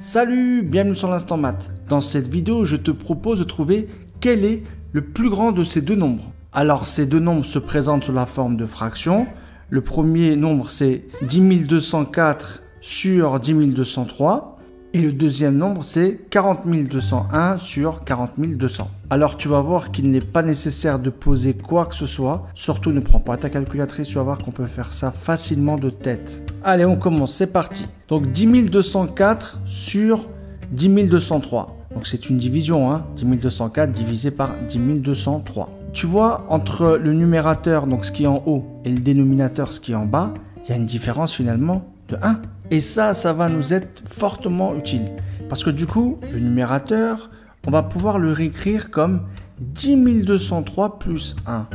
Salut, bienvenue sur l'Instant Math. Dans cette vidéo, je te propose de trouver quel est le plus grand de ces deux nombres. Alors, ces deux nombres se présentent sous la forme de fractions. Le premier nombre, c'est 10 204 sur 10 203. Et le deuxième nombre, c'est 40 201 sur 40 200. Alors, tu vas voir qu'il n'est pas nécessaire de poser quoi que ce soit. Surtout, ne prends pas ta calculatrice, tu vas voir qu'on peut faire ça facilement de tête. Allez, on commence, c'est parti. Donc, 10 204 sur 10 203. Donc, c'est une division, hein. 10 204 divisé par 10 203. Tu vois, entre le numérateur, donc ce qui est en haut, et le dénominateur, ce qui est en bas, il y a une différence finalement de 1. Et ça va nous être fortement utile. Parce que du coup, le numérateur, on va pouvoir le réécrire comme 10 203 plus 1.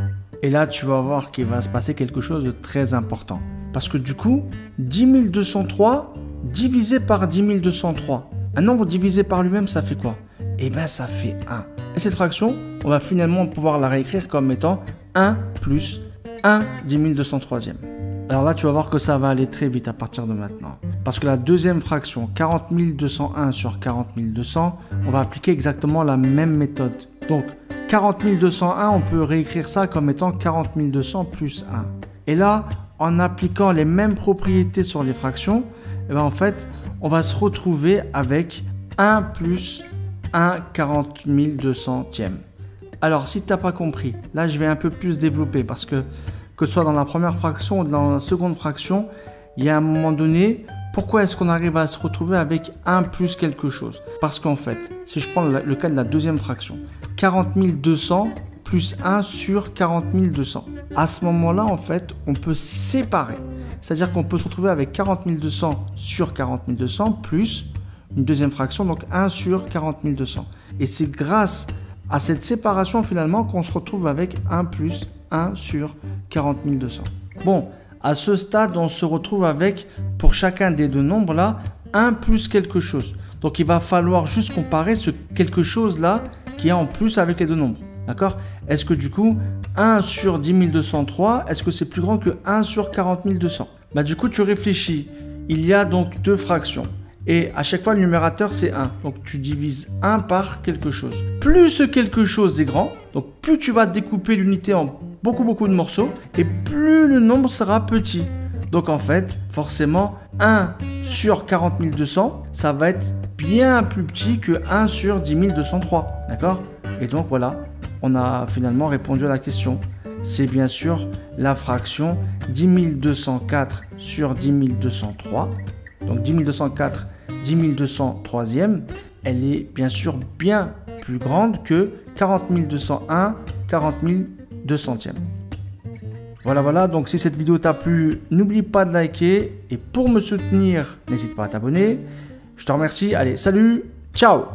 Et là, tu vas voir qu'il va se passer quelque chose de très important. Parce que du coup, 10 203 divisé par 10 203. Un nombre divisé par lui-même, ça fait quoi? Eh bien, ça fait 1. Et cette fraction, on va finalement pouvoir la réécrire comme étant 1 plus 1 10 203e. Alors là, tu vas voir que ça va aller très vite à partir de maintenant. Parce que la deuxième fraction, 40 201 sur 40 200, on va appliquer exactement la même méthode. Donc, 40 201, on peut réécrire ça comme étant 40 200 plus 1. Et là, en appliquant les mêmes propriétés sur les fractions, eh bien, en fait, on va se retrouver avec 1 plus 1 40 200e. Alors, si tu n'as pas compris, là, je vais un peu plus développer parce que ce soit dans la première fraction ou dans la seconde fraction, il y a un moment donné, pourquoi est-ce qu'on arrive à se retrouver avec 1 plus quelque chose? Parce qu'en fait, si je prends le cas de la deuxième fraction, 40 200 plus 1 sur 40 200. À ce moment-là, en fait, on peut séparer. C'est-à-dire qu'on peut se retrouver avec 40 200 sur 40 200 plus une deuxième fraction, donc 1 sur 40 200. Et c'est grâce à cette séparation finalement qu'on se retrouve avec 1 plus 1 sur 40 200. Bon, à ce stade, on se retrouve avec, pour chacun des deux nombres là, 1 plus quelque chose. Donc, il va falloir juste comparer ce quelque chose là qui est en plus avec les deux nombres. D'accord? Est-ce que du coup, 1 sur 10 203, est-ce que c'est plus grand que 1 sur 40 200? Bah, du coup, tu réfléchis. Il y a donc deux fractions. Et à chaque fois, le numérateur, c'est 1. Donc, tu divises 1 par quelque chose. Plus ce quelque chose est grand, donc plus tu vas découper l'unité en beaucoup de morceaux, et plus le nombre sera petit. Donc, en fait, forcément, 1 sur 40 200, ça va être bien plus petit que 1 sur 10 203. D'accord? Et donc, voilà, on a finalement répondu à la question. C'est bien sûr la fraction 10 204 sur 10 203. Donc 10 204, 10 203e, elle est bien sûr bien plus grande que 40 201, 40 200e. Voilà, donc si cette vidéo t'a plu, n'oublie pas de liker et pour me soutenir, n'hésite pas à t'abonner. Je te remercie, allez, salut, ciao!